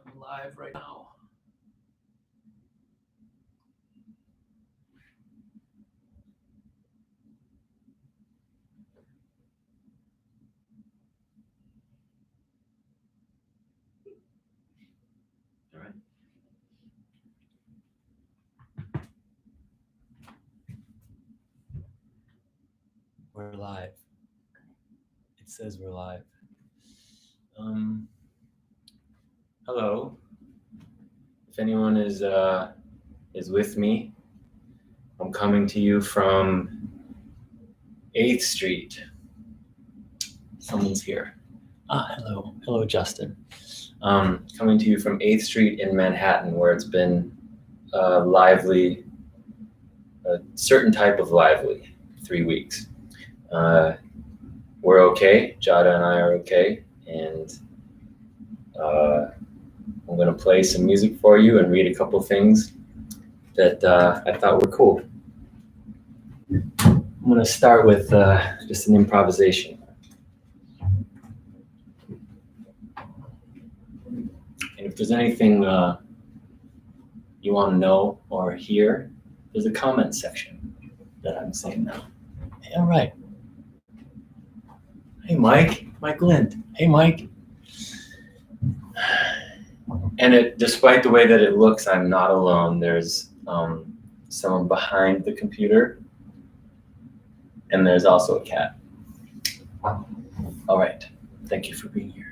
I'm live right now. All right. We're live. It says we're live. Hello. If anyone is with me, I'm coming to you from 8th Street. Someone's here. Hello. Hello, Justin. Coming to you from 8th Street in Manhattan, where it's been lively, a certain type of lively, 3 weeks. We're okay. Jada and I are okay. And I'm going to play some music for you and read a couple things that I thought were cool. I'm going to start with just an improvisation. And if there's anything you want to know or hear, there's a comment section that I'm saying now. Hey, all right. Hey, Mike Lind. Hey, Mike. And despite the way that it looks, I'm not alone. There's someone behind the computer, and there's also a cat. All right. Thank you for being here.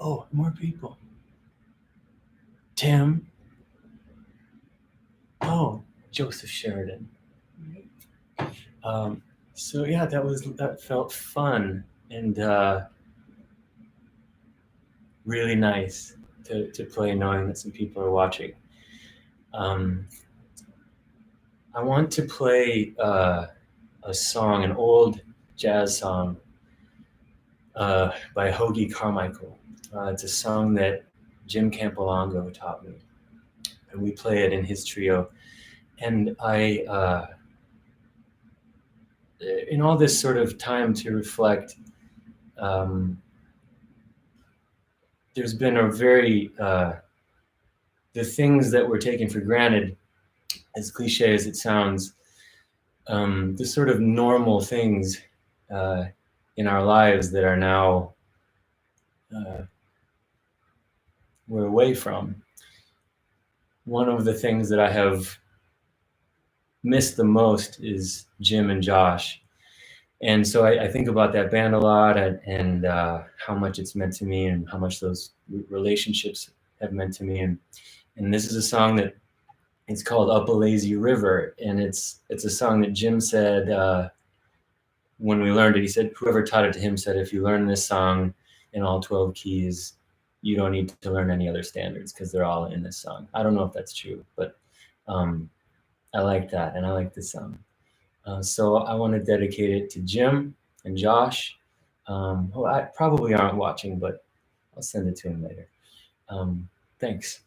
Oh, more people. Tim. Oh, Joseph Sheridan. So yeah, that felt fun and really nice to play, knowing that some people are watching. I want to play a song, an old jazz song by Hoagie Carmichael. It's a song that Jim Campolongo taught me, and we play it in his trio. And in all this sort of time to reflect, there's been a very the things that were taken for granted, as cliche as it sounds, the sort of normal things in our lives that are now we're away from. One of the things that I have missed the most is Jim and Josh. And so I think about that band a lot, and how much it's meant to me and how much those relationships have meant to me. And this is a song that it's called Up a Lazy River. And it's a song that Jim said when we learned it. He said, whoever taught it to him said, if you learn this song in all 12 keys, you don't need to learn any other standards because they're all in this song. I don't know if that's true, but I like that, and I like this song. So I want to dedicate it to Jim and Josh, who I probably aren't watching, but I'll send it to him later. Thanks.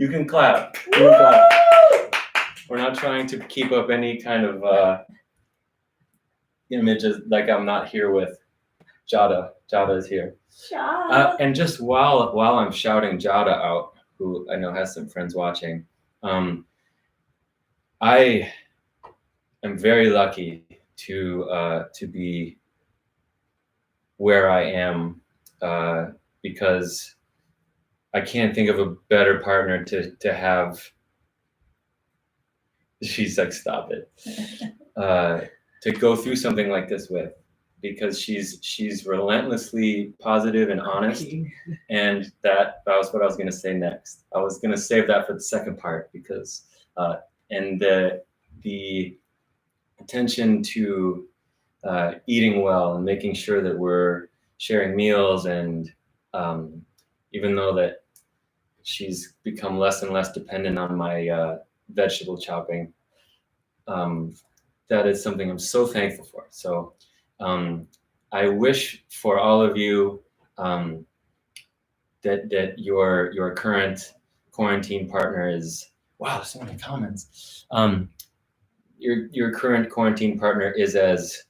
You can clap. You can clap. We're not trying to keep up any kind of images, like I'm not here with Jada. Jada is here. And just while I'm shouting Jada out, who I know has some friends watching, I am very lucky to be where I am, because I can't think of a better partner to have. She's like, stop it. To go through something like this with, because she's relentlessly positive and honest, and that was what I was going to say next. I was going to save that for the second part, because and the attention to eating well and making sure that we're sharing meals, and even though that she's become less and less dependent on my vegetable chopping, that is something I'm so thankful for. So I wish for all of you that your current quarantine partner is, wow, so many comments. Your current quarantine partner is as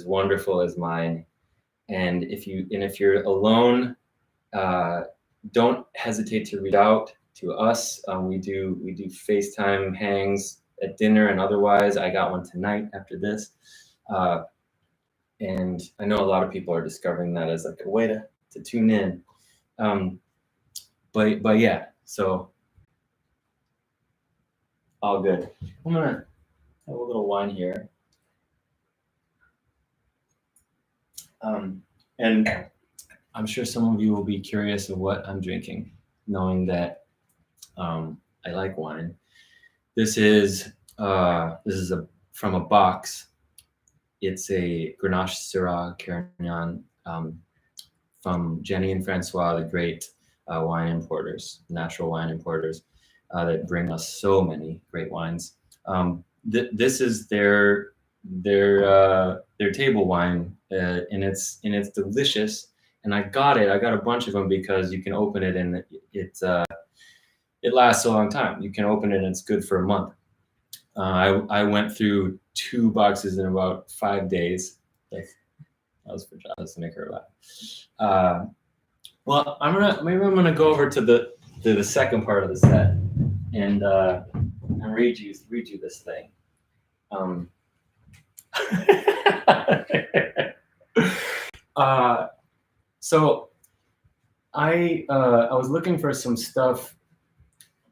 wonderful as mine, and if you're alone, don't hesitate to reach out to us. We do FaceTime hangs at dinner and otherwise. I got one tonight after this, and I know a lot of people are discovering that as like a way to tune in. But yeah, so all good. I'm gonna have a little wine here. And I'm sure some of you will be curious of what I'm drinking, knowing that I like wine. This is from a box. It's a Grenache Syrah Carignan from Jenny and Francois, the great wine importers, natural wine importers that bring us so many great wines. This is their table wine, and it's delicious. And I got a bunch of them because you can open it and it lasts a long time. You can open it and it's good for a month. I went through 2 boxes in about 5 days. That was for Josh to make her laugh. Well, I'm gonna go over to the second part of the set and read you this thing. So I was looking for some stuff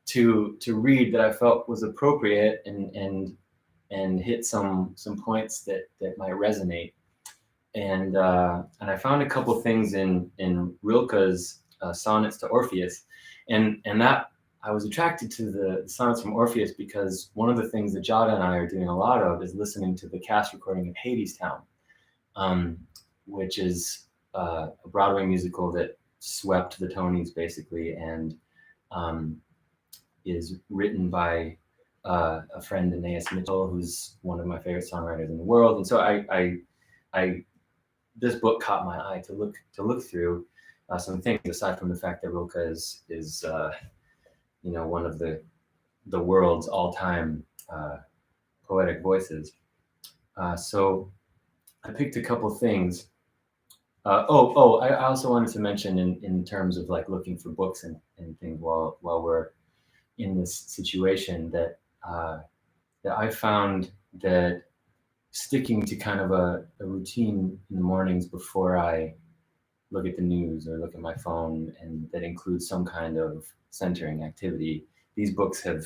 to read that I felt was appropriate and hit some points that might resonate, and I found a couple things in Rilke's sonnets to Orpheus, and that I was attracted to the sonnets from Orpheus because one of the things that Jada and I are doing a lot of is listening to the cast recording of Hadestown, which is a Broadway musical that swept the Tonys basically, and is written by a friend, Anais Mitchell, who's one of my favorite songwriters in the world. And so I this book caught my eye to look through some things, aside from the fact that Rilke is one of the world's all-time poetic voices. So I picked a couple things. I also wanted to mention in terms of like looking for books and things while we're in this situation, that I found that sticking to kind of a routine in the mornings before I look at the news or look at my phone, and that includes some kind of centering activity. These books have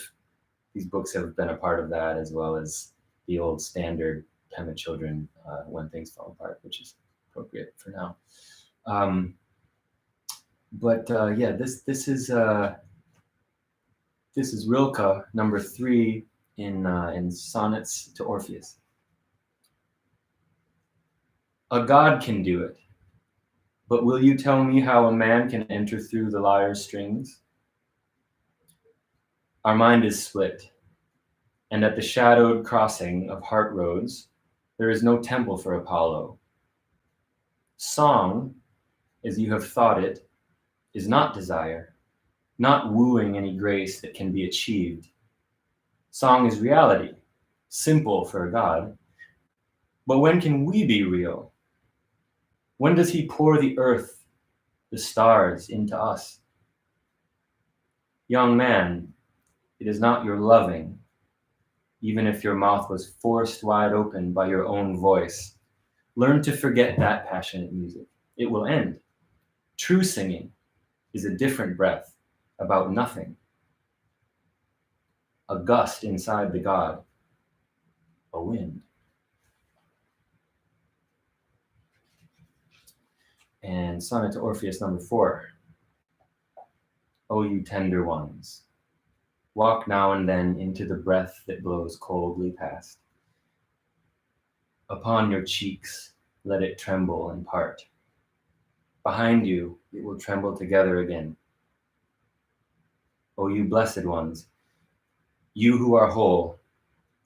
been a part of that, as well as the old standard Pema Children, When Things Fall Apart, which is appropriate for now. This is Rilke, number 3 in Sonnets to Orpheus. A god can do it, but will you tell me how a man can enter through the lyre's strings? Our mind is split, and at the shadowed crossing of heart roads, there is no temple for Apollo. Song, as you have thought it, is not desire. not wooing any grace that can be achieved. Song is reality, simple for God. But when can we be real? When does he pour the earth, the stars into us? Young man, it is not your loving, even if your mouth was forced wide open by your own voice. Learn to forget that passionate music. It will end. True singing is a different breath about nothing. A gust inside the God, a wind. And Sonnet to Orpheus number 4. O you tender ones, walk now and then into the breath that blows coldly past. Upon your cheeks, let it tremble and part. Behind you, it will tremble together again. O you blessed ones, you who are whole,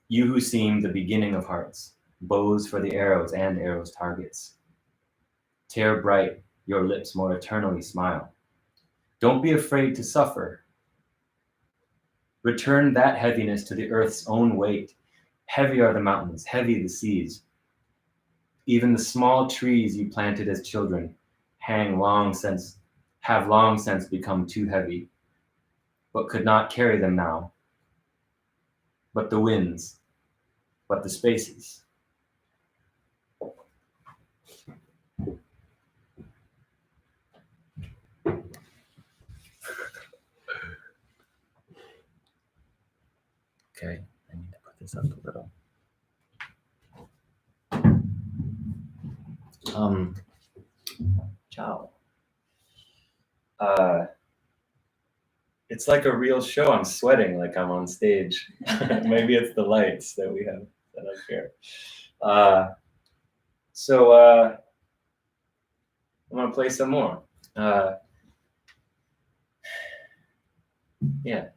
you who seem the beginning of hearts, bows for the arrows and arrows' targets. Tear bright, your lips more eternally smile. Don't be afraid to suffer. Return that heaviness to the earth's own weight. Heavy are the mountains, heavy the seas. Even the small trees you planted as children have long since become too heavy, but could not carry them now. But the winds, but the spaces. Okay, I need to put this up a little. Ciao. It's like a real show. I'm sweating like I'm on stage. Maybe it's the lights that we have set up here. So I'm gonna play some more. Yeah.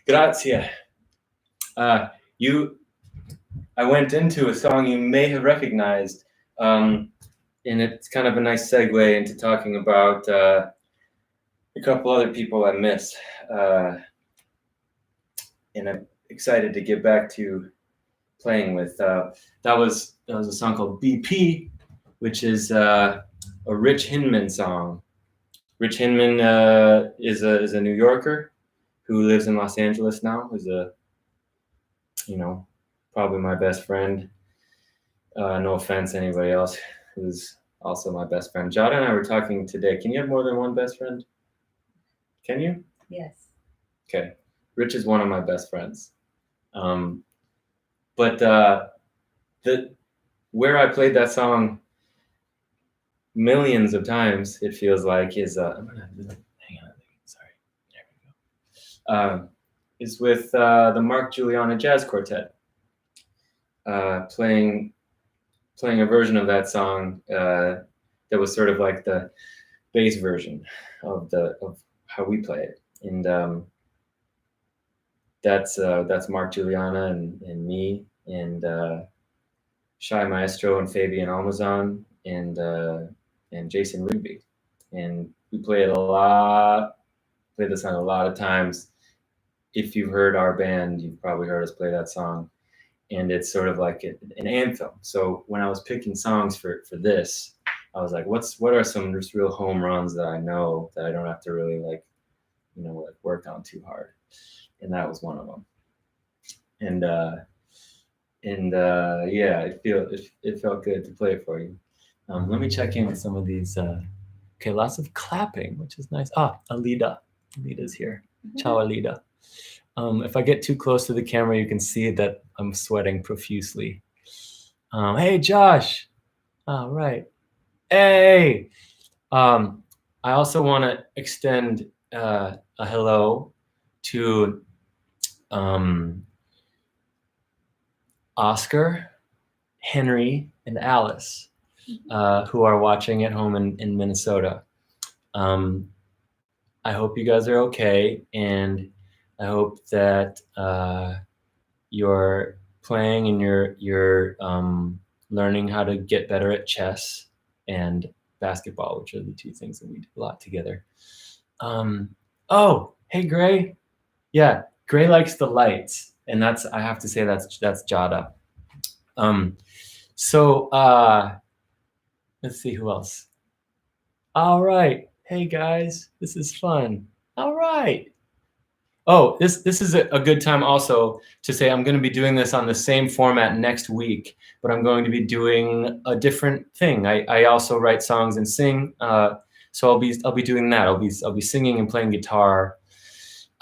Grazie. I went into a song you may have recognized, and it's kind of a nice segue into talking about a couple other people I miss. And I'm excited to get back to playing with. That was a song called BP, which is a Rich Hinman song. Rich Hinman is a New Yorker who lives in Los Angeles now. Who's probably my best friend. No offense to anybody else who's also my best friend. Jada and I were talking today. Can you have more than one best friend? Can you? Yes. Okay. Rich is one of my best friends. But where I played that song millions of times, it feels like, is hang on, sorry, there we go. Is with the Mark Juliana Jazz Quartet, playing a version of that song that was sort of like the bass version of how we play it, and that's Mark Juliana and me and Shai Maestro and Fabian Almazan and Jason Rigby, and we play it a lot. Played this song a lot of times. If you've heard our band, you've probably heard us play that song, and it's sort of like an anthem. So when I was picking songs for this, I was like, what are some just real home runs that I know that I don't have to really work on too hard, and that was one of them. And yeah, it felt good to play it for you. Let me check in with some of these. Okay, lots of clapping, which is nice. Alida. Alida's here. Ciao, Alida. If I get too close to the camera, you can see that I'm sweating profusely. Hey, Josh. All right. Hey. I also want to extend a hello to Oscar, Henry, and Alice, who are watching at home in Minnesota. I hope you guys are okay, and I hope that you're playing and you're learning how to get better at chess and basketball, which are the two things that we do a lot together. Hey, Gray. Yeah, Gray likes the lights, and that's, I have to say, that's Jada. So let's see who else. All right. Hey guys, this is fun. All right. Oh, this is a good time also to say I'm going to be doing this on the same format next week, but I'm going to be doing a different thing. I also write songs and sing, so I'll be doing that. I'll be singing and playing guitar,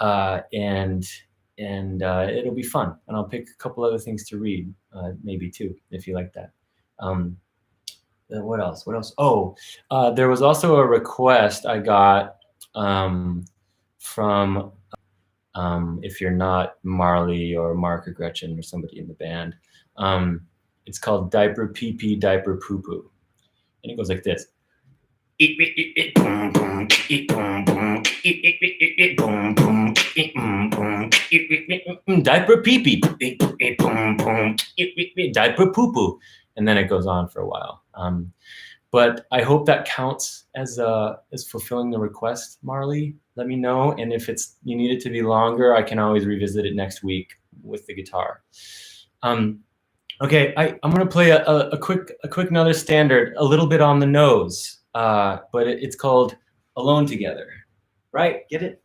and it'll be fun. And I'll pick a couple other things to read, maybe too, if you like that. What else? What else? Oh, there was also a request I got from. If you're not Marley or Mark or Gretchen or somebody in the band. It's called Diaper Pee Pee, Diaper Poo Poo. And it goes like this. Diaper pee pee, diaper poo poo, and then it goes on for a while. But I hope that counts as fulfilling the request, Marley. Let me know, and if you need it to be longer, I can always revisit it next week with the guitar. Okay, I'm gonna play a quick another standard, a little bit on the nose, but it's called "Alone Together." Right? Get it?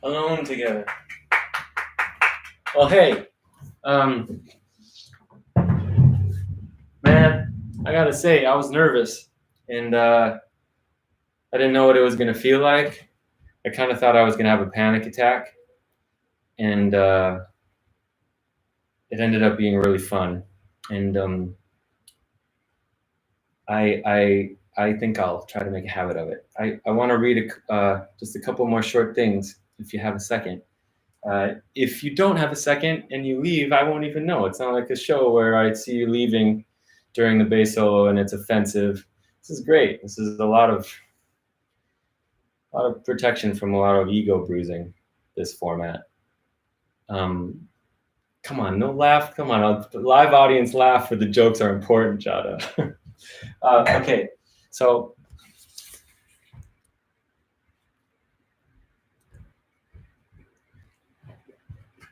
Alone Together. Well, hey, Man, I gotta say, I was nervous, and I didn't know what it was gonna feel like. I kind of thought I was gonna have a panic attack, and it ended up being really fun. And I think I'll try to make a habit of it. I want to read just a couple more short things, if you have a second. If you don't have a second and you leave, I won't even know. It's not like a show where I'd see you leaving during the bass solo and it's offensive. This is great. This is a lot of protection from a lot of ego bruising, this format. Come on, no laugh. Come on, the live audience laugh, for the jokes are important, Jada. Okay, so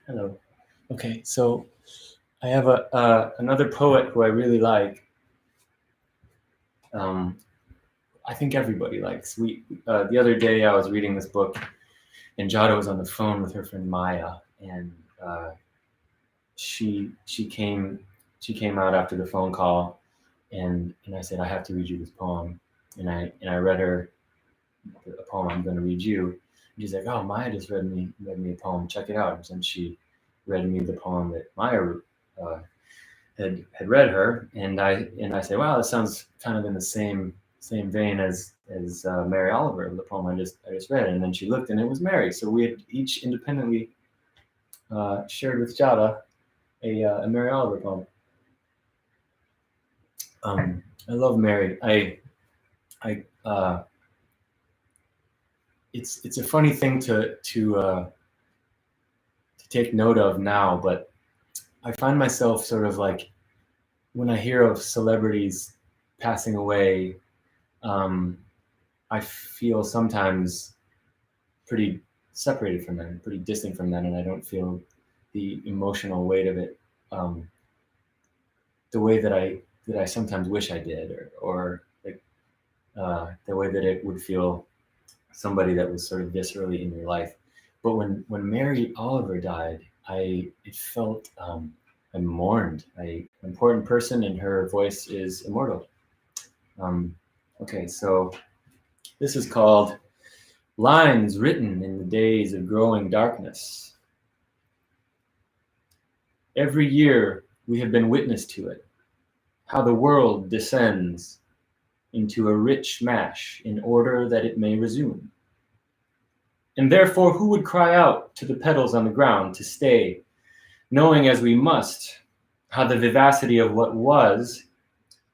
hello. Okay, so I have another poet who I really like. I think everybody likes. The other day I was reading this book, and Jada was on the phone with her friend Maya, and she came out after the phone call, and I said, I have to read you this poem, and I read her a poem I'm going to read you. And she's like, oh, Maya just read me a poem. Check it out. And she read me the poem that Maya had read her, and I say, wow, this sounds kind of in the same vein as Mary Oliver, the poem I just read. And then she looked, and it was Mary. So we had each independently shared with Jada a Mary Oliver poem. I love Mary. It's a funny thing to take note of now, but I find myself sort of like, when I hear of celebrities passing away, I feel sometimes pretty separated from them, pretty distant from them, and I don't feel the emotional weight of it the way that I sometimes wish I did, or like the way that it would feel somebody that was sort of viscerally in your life. But when Mary Oliver died, it felt I mourned an important person, and her voice is immortal. Okay, so this is called Lines Written in the Days of Growing Darkness. Every year we have been witness to it, how the world descends into a rich mash in order that it may resume. And therefore, who would cry out to the petals on the ground to stay, knowing as we must how the vivacity of what was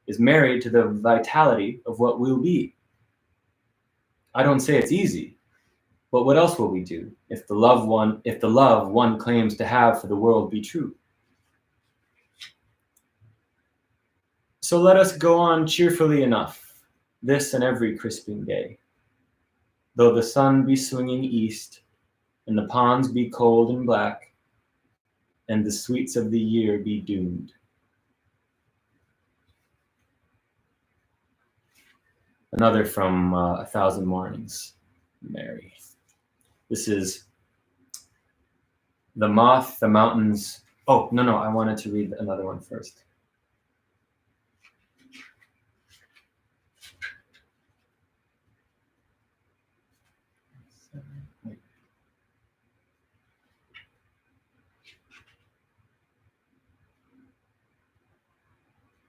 is married to the vitality of what will be? I don't say it's easy, but what else will we do if the love one claims to have for the world be true? So let us go on cheerfully enough, this and every crisping day, though the sun be swinging east, and the ponds be cold and black, and the sweets of the year be doomed. Another from A Thousand Mornings, Mary. This is The Moth, the Mountains. Oh, no, I wanted to read another one first.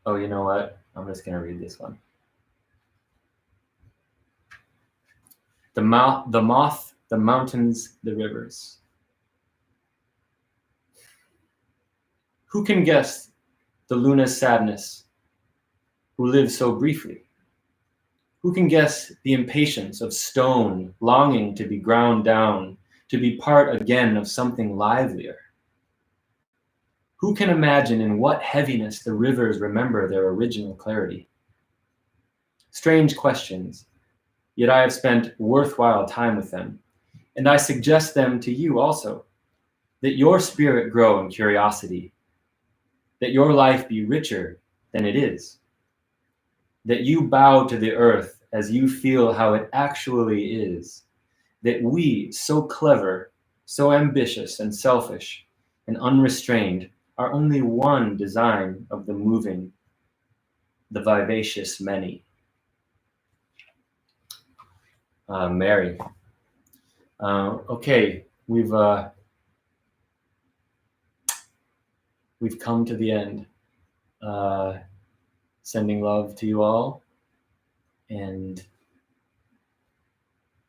Oh, you know what? I'm just going to read this one. The moth, the mountains, the rivers. Who can guess the luna's sadness, who lives so briefly? Who can guess the impatience of stone longing to be ground down, to be part again of something livelier? Who can imagine in what heaviness the rivers remember their original clarity? Strange questions, yet I have spent worthwhile time with them, and I suggest them to you also, that your spirit grow in curiosity, that your life be richer than it is, that you bow to the earth as you feel how it actually is, that we, so clever, so ambitious and selfish and unrestrained, are only one design of the moving, the vivacious many. Mary. Okay, we've come to the end. Sending love to you all and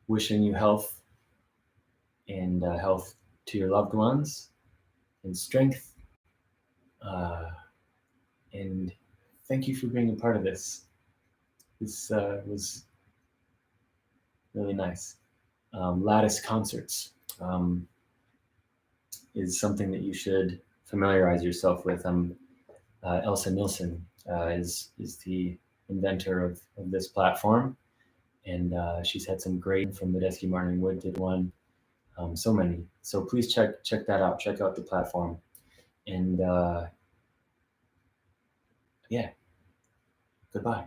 wishing you health and health to your loved ones and strength. And thank you for being a part of this. This was really nice. Lattice concerts is something that you should familiarize yourself with. Elsa Nilsson is the inventor of this platform, and she's had some great from Medeski Martin Wood did one, so many. So please check that out. Check out the platform, and yeah, goodbye.